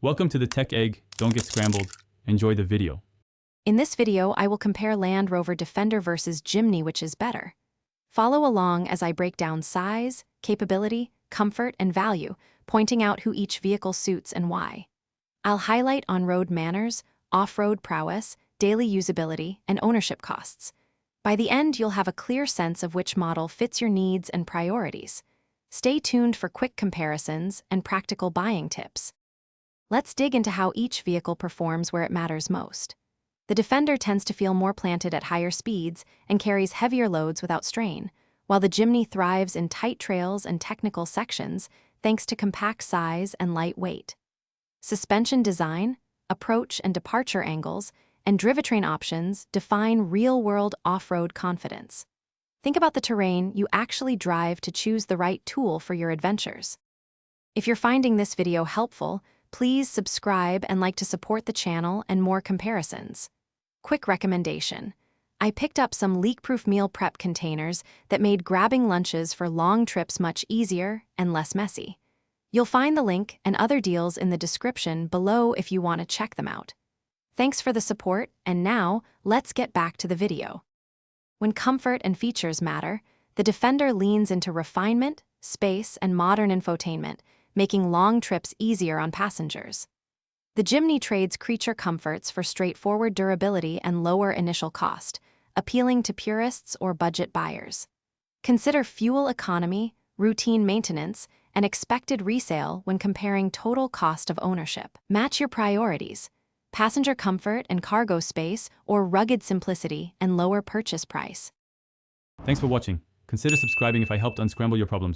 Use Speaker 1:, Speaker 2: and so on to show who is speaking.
Speaker 1: Welcome to the Tech Egg. Don't get scrambled. Enjoy the video.
Speaker 2: In this video, I will compare Land Rover Defender versus Jimny, which is better. Follow along as I break down size, capability, comfort, and value, pointing out who each vehicle suits and why. I'll highlight on-road manners, off-road prowess, daily usability, and ownership costs. By the end, you'll have a clear sense of which model fits your needs and priorities. Stay tuned for quick comparisons and practical buying tips. Let's dig into how each vehicle performs where it matters most. The Defender tends to feel more planted at higher speeds and carries heavier loads without strain, while the Jimny thrives in tight trails and technical sections thanks to compact size and light weight. Suspension design, approach and departure angles, and drivetrain options define real-world off-road confidence. Think about the terrain you actually drive to choose the right tool for your adventures. If you're finding this video helpful, please subscribe and like to support the channel and more comparisons. Quick recommendation. I picked up some leak-proof meal prep containers that made grabbing lunches for long trips much easier and less messy. You'll find the link and other deals in the description below if you want to check them out. Thanks for the support, and now, let's get back to the video. When comfort and features matter, the Defender leans into refinement, space, and modern infotainment, making long trips easier on passengers. The Jimny trades creature comforts for straightforward durability and lower initial cost, appealing to purists or budget buyers. Consider fuel economy, routine maintenance, and expected resale when comparing total cost of ownership. Match your priorities: passenger comfort and cargo space, or rugged simplicity and lower purchase price.
Speaker 1: Thanks for watching. Consider subscribing if I helped unscramble your problems.